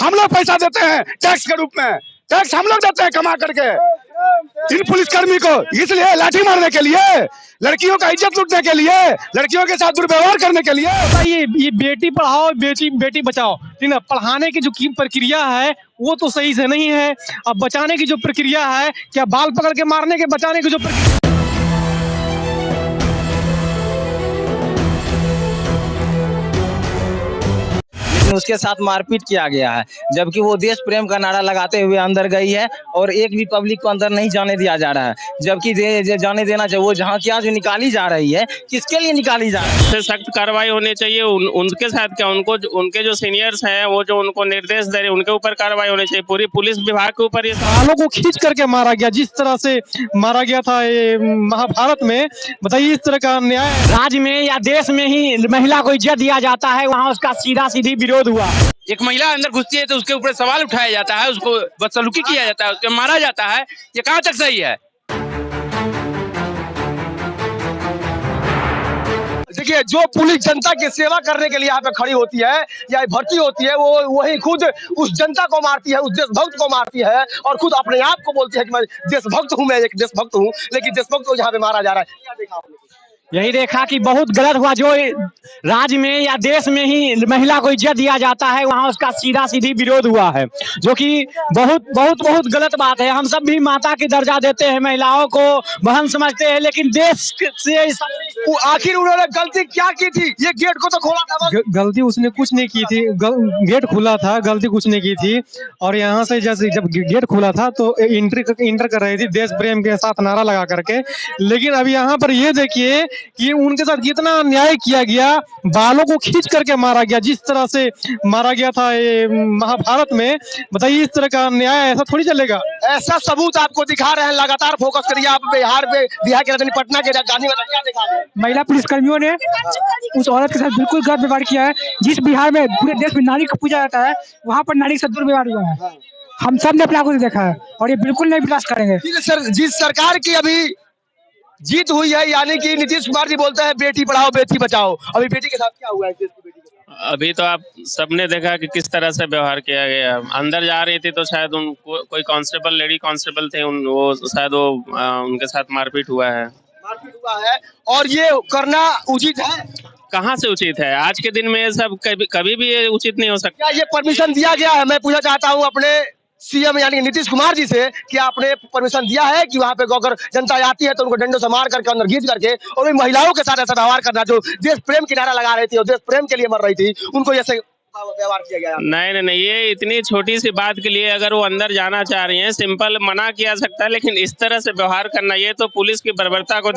हम लोग पैसा देते हैं टैक्स के रूप में, टैक्स हम लोग देते हैं कमा करके इन पुलिसकर्मी को, इसलिए लाठी मारने के लिए, लड़कियों का इज्जत लूटने के लिए, लड़कियों के साथ दुर्व्यवहार करने के लिए। ये बेटी पढ़ाओ बेटी बचाओ, ठीक है, पढ़ाने की जो प्रक्रिया है वो तो सही से नहीं है। अब बचाने की जो प्रक्रिया है, क्या बाल पकड़ के मारने के बचाने की जो प्रक्रिया, उसके साथ मारपीट किया गया है, जबकि वो देश प्रेम का नारा लगाते हुए अंदर गई है और एक भी पब्लिक को अंदर नहीं जाने दिया जा रहा है, जबकि जाने देना चाहिए। वो जहाँ क्या जो निकाली जा रही है, किसके लिए निकाली जा रही है? सख्त कार्रवाई होनी चाहिए। उनके साथ क्या, उनके जो सीनियर्स हैं वो जो उनको निर्देश दे रहे हैं उनके ऊपर कार्रवाई होनी चाहिए। पूरी पुलिस विभाग के ऊपर ये बालों को खींच करके मारा गया, जिस तरह से मारा गया था ये महाभारत में, बताइए इस तरह का न्याय राज्य में या देश में ही महिला को इज्जत दिया जाता है, वहाँ उसका सीधा सीधी विरोध हुआ। एक महिला अंदर घुसती है तो उसके ऊपर सवाल उठाया जाता है, उसको बदसलूकी किया जाता है, उसको मारा जाता है। ये कहाँ तक सही है? देखिए, जो पुलिस जनता की सेवा करने के लिए यहाँ पे खड़ी होती है या भर्ती होती है, वो वही खुद उस जनता को मारती है, उस देशभक्त को मारती है और खुद अपने आप को बोलती है कि मैं देशभक्त हूँ, मैं एक देशभक्त हूँ, लेकिन देशभक्त को यहाँ पे मारा जा रहा है। क्या देखा आपने? यही देखा कि बहुत गलत हुआ। जो राज्य में या देश में ही महिला को इज्जत दिया जाता है, वहाँ उसका सीधा सीधी विरोध हुआ है, जो कि बहुत बहुत बहुत गलत बात है। हम सब भी माता की दर्जा देते हैं, महिलाओं को बहन समझते हैं, लेकिन देश से आखिर उन्होंने गलती क्या की थी? ये गेट को तो खोला था। गलती उसने कुछ नहीं की थी, गेट खुला था, गलती कुछ नहीं की थी। और यहाँ से जैसे जब गेट खुला था तो इंटर कर रही थी देश प्रेम के साथ नारा लगा करके। लेकिन अभी यहाँ पर ये देखिए कि उनके साथ कितना अन्याय किया गया, बालों को खींच करके मारा गया, जिस तरह से मारा गया था ये महाभारत में, बताइए इस तरह का न्याय ऐसा थोड़ी चलेगा। ऐसा सबूत आपको दिखा रहे हैं, लगातार फोकस करिए आप बिहार के राजधानी पटना के गांधी में क्या देखा है? महिला पुलिसकर्मियों ने उस औरत के साथ बिल्कुल गलत व्यवहार किया है। जिस बिहार में पूरे देश में नारी को पूजा जाता है, वहाँ पर नारी से दुर्व्यवहार हुआ है। हम सब ने अपना कुछ देखा है और ये बिल्कुल नहीं बर्दाश्त करेंगे। जिस सरकार की अभी जीत हुई है, यानी कि नीतीश कुमार जी बोलते हैं बेटी पढ़ाओ बेटी बचाओ, अभी बेटी के साथ क्या हुआ है? देश की बेटी के साथ अभी तो आप सबने देखा कि किस तरह से व्यवहार किया गया। अंदर जा रही थी तो शायद उनको कोई कांस्टेबल, लेडी कांस्टेबल थे, वो शायद उनके साथ मारपीट हुआ है। और ये करना उचित है? कहाँ से उचित है? आज के दिन में ये सब कभी भी ये उचित नहीं हो सकता। क्या ये परमिशन दिया गया है? मैं पूछना चाहता हूँ अपने सीएम यानी नीतीश कुमार जी से, कि आपने परमिशन दिया है कि वहाँ पे अगर जनता आती है तो उनको डंडों से मार करके अंदर घींच करके और भी महिलाओं के साथ ऐसा व्यवहार करना, जो देश प्रेम की नारा लगा रही थी और देश प्रेम के लिए मर रही थी, उनको ऐसे व्यवहार किया गया? नहीं, ये इतनी छोटी सी बात के लिए अगर वो अंदर जाना चाह रही हैं, सिंपल मना किया सकता है, लेकिन इस तरह से व्यवहार करना, ये तो पुलिस की बर्बरता को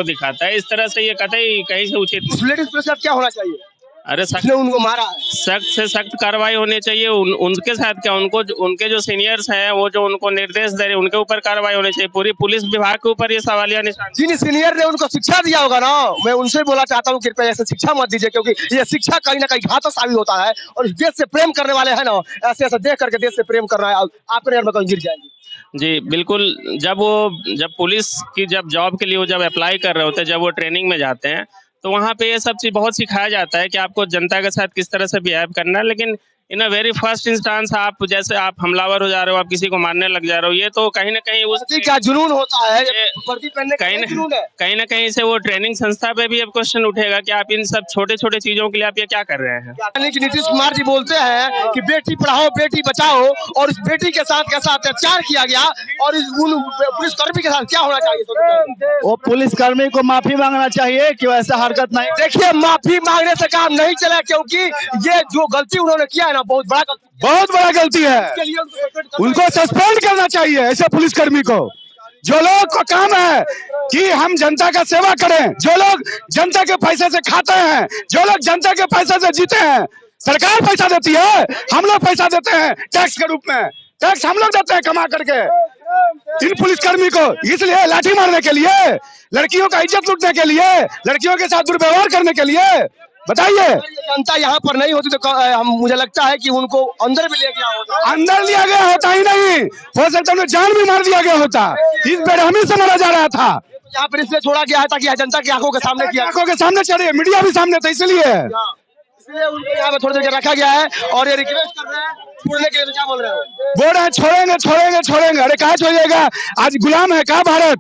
दिखाता है। इस तरह से ये कतई कहीं से उचित। उस लेडीज के साथ क्या होना चाहिए? अरे उनको मारा है, सख्त से सख्त कार्रवाई होनी चाहिए। उनके साथ क्या, उनके जो सीनियर्स हैं वो जो उनको निर्देश दे रहे हैं उनके ऊपर कार्रवाई होनी चाहिए। पूरी पुलिस विभाग के ऊपर ये सवालिया निशान। जिन सीनियर ने उनको शिक्षा दिया होगा ना, मैं उनसे बोला चाहता हूँ कृपया ऐसे शिक्षा मत दीजिए, क्योंकि ये शिक्षा कहीं ना कहीं घातक साबित होता है। और देश से प्रेम करने वाले हैं ना, ऐसे देख करके देश से प्रेम कर रहा है, आपके नजर में कहीं गिर जाएंगे। जी बिल्कुल। जब पुलिस की जॉब के लिए वो जब अप्लाई कर रहे होते हैं, जब वो ट्रेनिंग में जाते हैं, तो वहाँ पे ये सब चीज बहुत सिखाया जाता है कि आपको जनता के साथ किस तरह से बिहेव करना है। लेकिन इन अ वेरी फर्स्ट इंस्टांस आप हमलावर हो जा रहे हो, आप किसी को मारने लग जा रहे हो, ये तो कहीं ना कहीं उसकी क्या जुनून होता है? कहीं ना कहीं से वो ट्रेनिंग संस्था पे भी अब क्वेश्चन उठेगा कि आप इन सब छोटे छोटे चीजों के लिए आप ये क्या कर रहे हैं। यानी कि नीतीश कुमार जी बोलते हैं कि बेटी पढ़ाओ बेटी बचाओ, और इस बेटी के साथ कैसा अत्याचार किया गया, और इस पुलिसकर्मी के साथ क्या होना चाहिए? वो पुलिसकर्मी को माफी मांगना चाहिए कि वैसा हरकत नहीं। देखिए, माफी मांगने से काम नहीं चला, क्योंकि ये जो गलती उन्होंने किया है ना, बहुत बड़ा गलती है। उनको सस्पेंड करना चाहिए ऐसे पुलिसकर्मी को। जो लोग का काम है कि हम जनता का सेवा करें, जो लोग जनता के पैसे से खाते हैं, जो लोग जनता के पैसे से जीते हैं, सरकार पैसा देती है, हम लोग पैसा देते हैं टैक्स के रूप में, टैक्स हम लोग देते हैं कमा करके इन पुलिसकर्मी को, इसलिए लाठी मारने के लिए, लड़कियों का इज्जत लूटने के लिए, लड़कियों के साथ दुर्व्यवहार करने के लिए। बताइए, जनता यहाँ पर नहीं होती तो मुझे लगता है कि उनको अंदर भी ले गया होता। अंदर लिया गया होता ही नहीं, हो सकता है जान भी मार दिया गया होता। इस बेरहमी से मारा जा रहा था। यहाँ पर इसलिए छोड़ा गया है ताकि जनता की आंखों के सामने चढ़े, मीडिया भी सामने था, इसलिए इसलिए उनको यहाँ पे थोड़ी देर रखा गया है और ये रिक्वेस्ट कर रहे हैं छोड़ने के लिए। क्या बोल रहे हो? बोल रहे हैं छोड़ेंगे छोड़ेंगे छोड़ेंगे। अरे कहाँ छोड़िएगा? आज गुलाम है कहाँ भारत?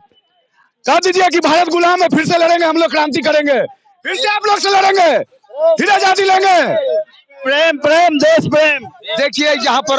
कह दीजिए कि भारत गुलाम है, फिर से लड़ेंगे हम लोग, क्रांति करेंगे, फिर से आप लोग से लड़ेंगे, फिर आजादी लेंगे। प्रेम प्रेम देश प्रेम। देखिए यहाँ पर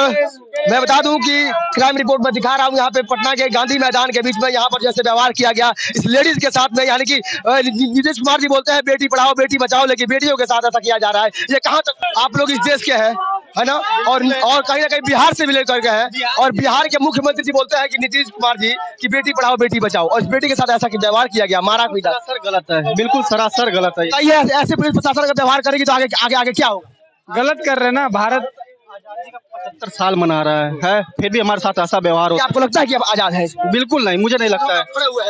मैं बता दूं कि क्राइम रिपोर्ट में दिखा रहा हूँ, यहाँ पे पटना के गांधी मैदान के बीच में यहाँ पर जैसे व्यवहार किया गया इस लेडीज के साथ में, यानी कि नीतीश कुमार जी बोलते हैं बेटी पढ़ाओ बेटी बचाओ, लेकिन बेटियों के साथ ऐसा किया जा रहा है। ये कहाँ तक? आप लोग इस देश के हैं, है ना? और कहीं ना कहीं बिहार से भी लेकर के हैं, और बिहार के मुख्यमंत्री जी बोलते हैं कि नीतीश कुमार जी की बेटी पढ़ाओ बेटी बचाओ, और इस बेटी के साथ ऐसा व्यवहार किया गया, मारा पीटा। सर गलत है, बिल्कुल सरासर गलत है। ये ऐसे पुलिस प्रशासन का व्यवहार करेगी तो आगे आगे आगे क्या होगा? गलत कर रहे हैं ना। भारत 75 साल मना रहा है, फिर भी हमारे साथ ऐसा व्यवहार हो। आपको लगता है कि अब आजाद है? बिल्कुल नहीं, मुझे नहीं लगता है,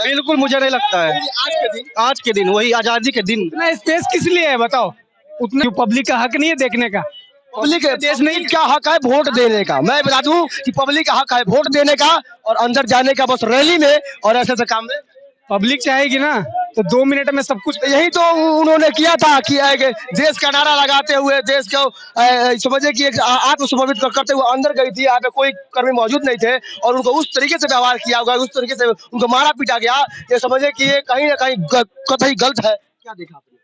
बिल्कुल मुझे नहीं लगता है। आज के दिन वही आजादी के दिन इतना स्पेस किस लिए है बताओ? उतना पब्लिक का हक नहीं है देखने का। पब्लिक देश नहीं क्या हक है वोट देने का? मैं बता दूं कि पब्लिक का हक है वोट देने का और अंदर जाने का, बस रैली में और ऐसे काम में। पब्लिक चाहेगी ना तो 2 मिनट में सब कुछ। यही तो उन्होंने किया था कि देश का नारा लगाते हुए देश को समझे कि आत्मसमर्पित करते हुए अंदर गई थी। यहाँ पे कोई कर्मी मौजूद नहीं थे और उनको उस तरीके से व्यवहार किया हुआ, उस तरीके से उनको मारा पीटा गया। ये समझे कि ये कहीं ना कहीं कतई गलत है। क्या देखा आपने?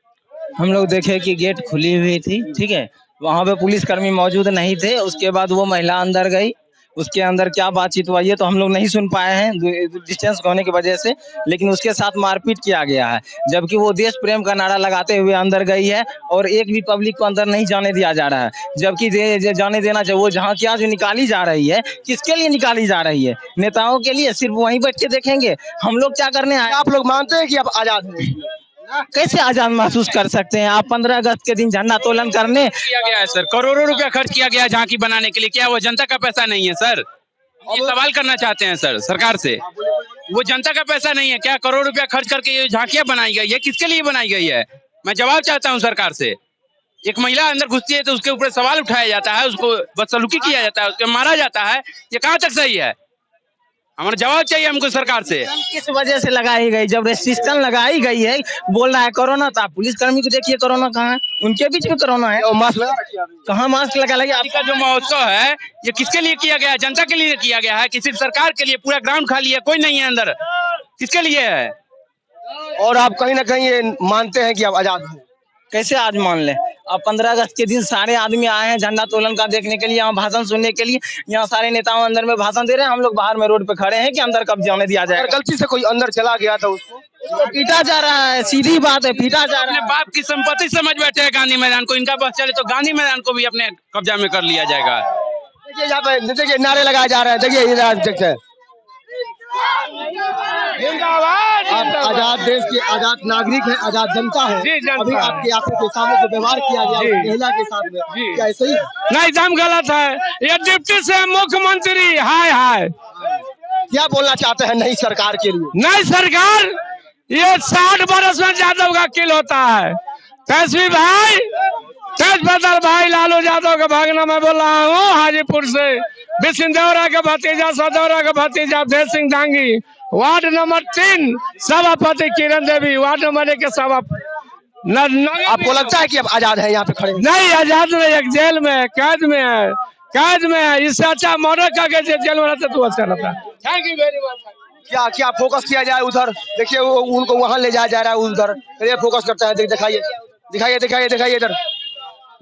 हम लोग देखे कि गेट खुली हुई थी, ठीक है, वहां पे पुलिसकर्मी मौजूद नहीं थे। उसके बाद वो महिला अंदर गई, उसके अंदर क्या बातचीत हुआ ये तो हम लोग नहीं सुन पाए हैं डिस्टेंस होने की वजह से, लेकिन उसके साथ मारपीट किया गया है, जबकि वो देश प्रेम का नारा लगाते हुए अंदर गई है और एक भी पब्लिक को अंदर नहीं जाने दिया जा रहा है, जबकि जाने देना चाहिए। वो जहाँ क्या जो निकाली जा रही है, किसके लिए निकाली जा रही है? नेताओं के लिए? सिर्फ वहीं बैठ के देखेंगे? हम लोग क्या करने आए? आप लोग मानते हैं कि अब आजाद है? कैसे आजाद महसूस कर सकते हैं आप? 15 अगस्त के दिन झंडा तोलन करने किया गया है सर, करोड़ों रुपया खर्च किया गया है झांकी बनाने के लिए। क्या वो जनता का पैसा नहीं है सर? ये सवाल करना चाहते हैं सर सरकार से। वो जनता का पैसा नहीं है क्या? करोड़ रुपया खर्च करके ये झांकियां बनाई गई है, किसके लिए बनाई गई है? मैं जवाब चाहता हूं सरकार से। एक महिला अंदर घुसती है तो उसके ऊपर सवाल उठाया जाता है, उसको बदसलूकी किया जाता है, उसको मारा जाता है। ये कहाँ तक सही है? हमारा जवाब चाहिए हमको सरकार से। किस वजह से लगाई गई? जब रेस्ट्रिक्शन लगाई गई है, बोल रहा है कोरोना था, पुलिसकर्मी को देखिए कोरोना कहाँ है? उनके बीच में कोरोना है। और मास्क लगा रखिए आपने? कहाँ मास्क लगा लगे? आपका जो महोत्सव है ये किसके लिए किया गया है? जनता के लिए किया गया है कि सिर्फ सरकार के लिए? पूरा ग्राउंड खाली है, कोई नहीं है अंदर, किसके लिए है? और आप कहीं ना कहीं ये मानते हैं कि आप आजाद हैं? कैसे आज मान ले? अब 15 अगस्त के दिन सारे आदमी आए हैं झंडा तोलन का देखने के लिए, यहाँ भाषण सुनने के लिए। यहाँ सारे नेताओं अंदर में भाषण दे रहे हैं, हम लोग बाहर में रोड पे खड़े हैं कि अंदर कब जाने दिया जाए? अगर गलती से कोई अंदर चला गया तो उसको तो पीटा जा रहा है, सीधी बात है, पीटा जा रहा अपने है। बाप की संपत्ति समझ बैठे हैं गांधी मैदान को। इनका बस चले तो गांधी मैदान को भी अपने कब्जा में कर लिया जाएगा। देखिए यहाँ पे देखिए नारे लगाए जा रहे हैं। देखिए ये देखते हैं, आप आजाद देश के आजाद नागरिक है, आजाद जनता है। अभी आपकी आंखों के सामने जो व्यवहार किया गया महिला के साथ में, क्या ऐसे ही? नहीं, एकदम गलत है। ये डिप्टी से मुख्यमंत्री हाय हाय। क्या बोलना चाहते हैं नई सरकार के लिए? नहीं सरकार, ये 60 बरस में यादव का किल होता है। तेजस्वी भाई, तेज बदल भाई, लालू यादव का भागना मैं बोल रहा हूँ हाजीपुर से। बिसिंदौरा के भतीजा, सदौरा के भतीजा अवधेश सिंह डांगी, वार्ड नंबर 3 सभापति किरण देवी, वार्ड नंबर 1 के सभापति। आपको लगता है कि अब आजाद है यहाँ पे खड़े? नहीं, आजाद नहीं, एक जेल में है, कैद में है, कैद में है। इससे अच्छा मर्डर करके जेल में रहता तो अच्छा रहता। Thank you very much. क्या क्या फोकस किया जाए उधर? देखिए उनको वहां ले जाया जा रहा है उधर। ये फोकस करता है, दिखाइए दिखाइए दिखाइए दिखाइए इधर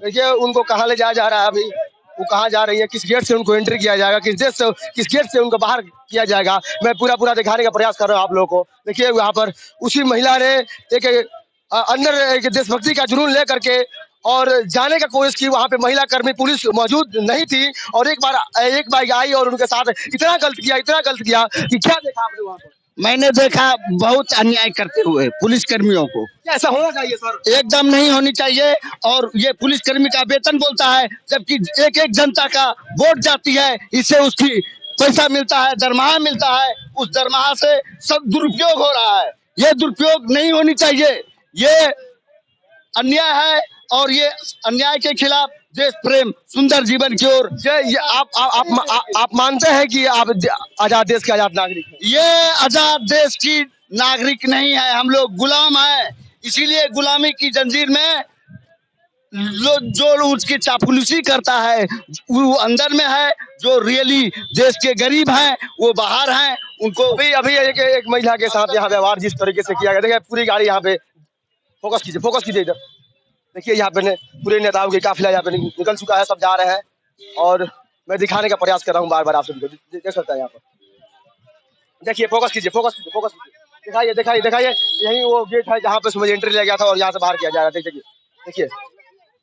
देखिए उनको कहाँ ले जाया जा रहा है। अभी वो कहाँ जा रही है, किस गेट से उनको एंट्री किया जाएगा, किस गेट से उनको बाहर किया जाएगा, मैं पूरा दिखाने का प्रयास कर रहा हूँ आप लोगों को। देखिए यहाँ पर उसी महिला ने एक अंदर एक देशभक्ति का जुनून लेकर के और जाने का कोशिश की। वहाँ पे महिला कर्मी पुलिस मौजूद नहीं थी और एक बार आई और उनके साथ इतना गलत किया कि क्या देखा आपने वहाँ पर? मैंने देखा बहुत अन्याय करते हुए पुलिस कर्मियों को। ऐसा होना चाहिए सर? एकदम नहीं होनी चाहिए। और ये पुलिस कर्मी का वेतन बोलता है, जबकि एक जनता का वोट जाती है, इससे उसकी पैसा मिलता है, दरमाहा मिलता है, उस दरमाहा से सब दुरुपयोग हो रहा है। ये दुरुपयोग नहीं होनी चाहिए, ये अन्याय है और ये अन्याय के खिलाफ देश प्रेम सुंदर जीवन की ओर। आप मानते हैं कि आप आजाद देश के आजाद नागरिक हैं? ये आजाद देश की नागरिक नहीं है, हम लोग गुलाम हैं। इसीलिए गुलामी की जंजीर में जो उसकी चापलूसी करता है वो अंदर में है, जो रियली देश के गरीब हैं वो बाहर हैं। उनको अभी एक महिला के साथ यहाँ व्यवहार जिस तरीके से किया गया, देखिए पूरी गाड़ी यहाँ पे फोकस कीजिए इधर, देखिए यहाँ पे पूरे नेताओं की काफिला यहाँ पे निकल चुका है, सब जा रहे हैं और मैं दिखाने का प्रयास कर रहा हूँ बार बार आप सभी को, देख सकता है यहाँ पर, देखिए फोकस कीजिए, दिखाइए यही वो गेट है जहाँ पे सुबह एंट्री लिया गया था और यहाँ से बाहर किया जा रहा है।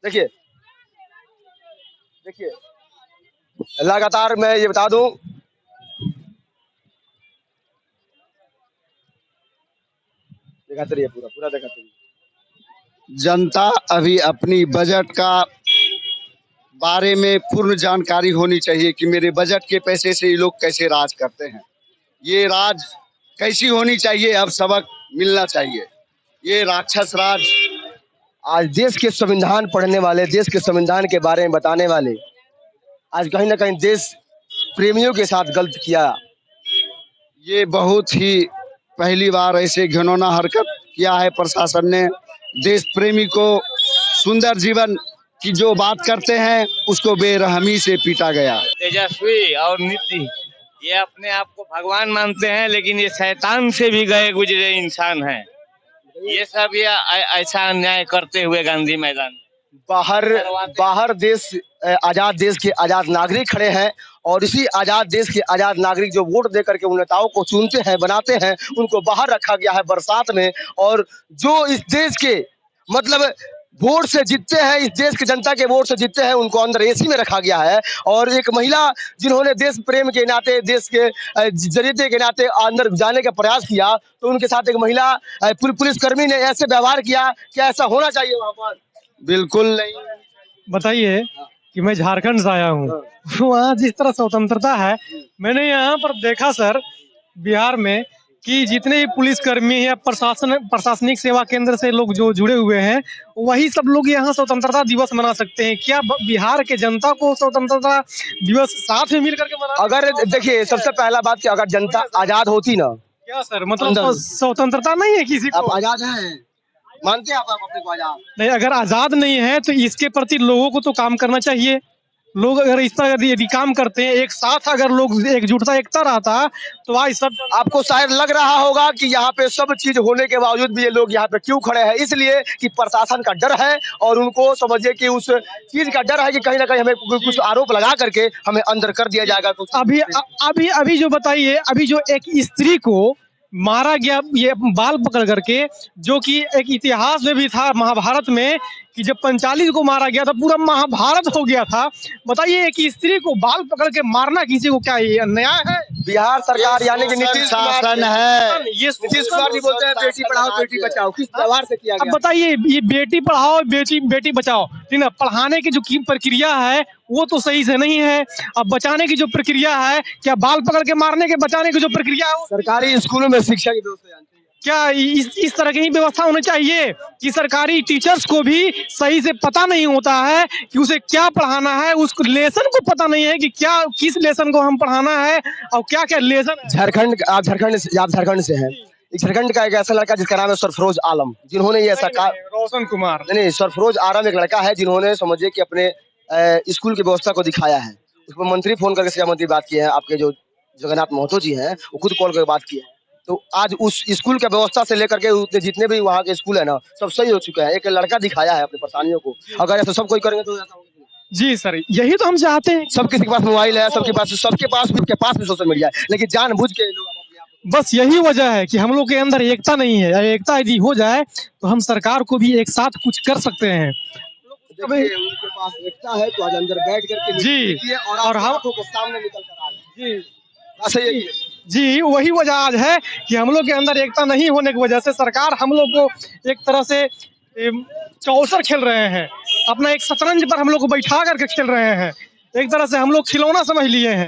देखिए लगातार मैं ये बता दूं, दिखाते रहिए पूरा दिखाते रहिए। जनता अभी अपनी बजट का बारे में पूर्ण जानकारी होनी चाहिए कि मेरे बजट के पैसे से ये लोग कैसे राज करते हैं, ये राज कैसी होनी चाहिए, अब सबक मिलना चाहिए। ये राक्षस राज आज देश के संविधान पढ़ने वाले, देश के संविधान के बारे में बताने वाले आज कहीं ना कहीं देश प्रेमियों के साथ गलत किया। ये बहुत ही पहली बार ऐसे घिनौना हरकत किया है प्रशासन ने। देश प्रेमी को सुंदर जीवन की जो बात करते हैं उसको बेरहमी से पीटा गया। तेजस्वी और नीति ये अपने आप को भगवान मानते हैं, लेकिन ये शैतान से भी गए गुजरे इंसान हैं। ये सब ये ऐसा अन्याय करते हुए गांधी मैदान बाहर देश, आजाद देश के आजाद नागरिक खड़े हैं और इसी आजाद देश के आजाद नागरिक जो वोट देकर के उन नेताओं को चुनते हैं, बनाते हैं, उनको बाहर रखा गया है बरसात में। और जो इस देश के मतलब वोट से जीतते हैं, इस देश की जनता के वोट से जीतते हैं, उनको अंदर एसी में रखा गया है। और एक महिला जिन्होंने देश प्रेम के नाते, देश के जरिए के नाते अंदर जाने का प्रयास किया, तो उनके साथ एक महिला पुलिसकर्मी ने ऐसे व्यवहार किया, क्या ऐसा होना चाहिए वहाँ पर? बिल्कुल नहीं। बताइए कि मैं झारखंड से आया हूँ, वहाँ जिस तरह स्वतंत्रता है, मैंने यहाँ पर देखा सर बिहार में कि जितने भी पुलिसकर्मी या प्रशासनिक सेवा केंद्र से लोग जो जुड़े हुए हैं, वही सब लोग यहाँ स्वतंत्रता दिवस मना सकते हैं। क्या बिहार के जनता को स्वतंत्रता दिवस साथ में मिल करके मना? अगर देखिए सबसे पहला बात कि अगर जनता आजाद होती ना, क्या सर मतलब स्वतंत्रता नहीं है किसी को? आप आजाद हैं, मानते हैं आप अपने को आजाद? नहीं, अगर आजाद नहीं है तो इसके प्रति लोगों को तो काम करना चाहिए। लोग अगर इस तरह यदि काम करते हैं, एक साथ अगर लोग एकजुटता एकता रहता, तो आज सब आपको शायद लग रहा होगा कि यहाँ पे सब चीज होने के बावजूद भी ये लोग यहाँ पे क्यों खड़े हैं। इसलिए कि प्रशासन का डर है और उनको समझिए कि उस चीज का डर है कि कहीं ना कहीं हमें कुछ आरोप लगा करके हमें अंदर कर दिया जाएगा। अभी जो बताइए, अभी जो एक स्त्री को मारा गया ये बाल पकड़ करके, जो कि एक इतिहास में भी था महाभारत में कि जब 45 को मारा गया था, पूरा महाभारत हो गया था। बताइए एक स्त्री को बाल पकड़ के मारना किसी को क्या ये अन्याय है? बिहार सरकार यानी कि नीतीश शासन है, ये नीतीश कुमार जी बोलते हैं बेटी पढ़ाओ बेटी बचाओ, किस व्यवहार से किया गया? अब बताइए ये बेटी पढ़ाओ बेटी बचाओ, ठीक ना, पढ़ाने की जो प्रक्रिया है वो तो सही से नहीं है। अब बचाने की जो प्रक्रिया है, क्या बाल पकड़ के मारने के बचाने की जो प्रक्रिया है, सरकारी स्कूलों में शिक्षा की व्यवस्था जानते हैं क्या इस तरह की व्यवस्था होनी चाहिए कि सरकारी टीचर्स को भी सही से पता नहीं होता है कि उसे क्या पढ़ाना है, उस लेसन को पता नहीं है कि क्या किस लेसन को हम पढ़ाना है और क्या क्या लेसन। आप झारखंड से हैं, झारखंड का एक ऐसा लड़का जिसका नाम है सरफरोज आलम, जिन्होंने ये ऐसा रोशन कुमार नहीं, सरफरोज आलम एक लड़का है जिन्होंने समझिए कि अपने स्कूल की व्यवस्था को दिखाया है। उस पर मंत्री फोन करके शिक्षा मंत्री बात किए हैं, आपके जो जगन्नाथ महतो जी हैं वो खुद कॉल करके बात की है। तो आज उस स्कूल का व्यवस्था से लेकर के जितने भी वहाँ के स्कूल है ना, सब सही हो चुका है। एक लड़का दिखाया है अपनी परेशानियों को, अगर ऐसा सब कोई करेंगे तो ऐसा होगा। जी सर, यही तो हम चाहते हैं। सबके पास मोबाइल है, सबके पास भी सोशल मीडिया है, लेकिन जानबूझ के लोग बस यही वजह है कि हम लोग के अंदर एकता नहीं है। एकता यदि हो जाए तो हम सरकार को भी एक साथ कुछ कर सकते हैं। उनके पास एकता है तो आज अंदर बैठ करके जी और हम के सामने निकल कर आ गए। जी वही वजह आज है कि हम लोग के अंदर एकता नहीं होने की वजह से सरकार हम लोग को एक तरह से चौसर खेल रहे हैं, अपना एक शतरंज पर हम लोग को बैठा करके खेल रहे हैं। एक तरह से हम लोग खिलौना समझ लिए हैं।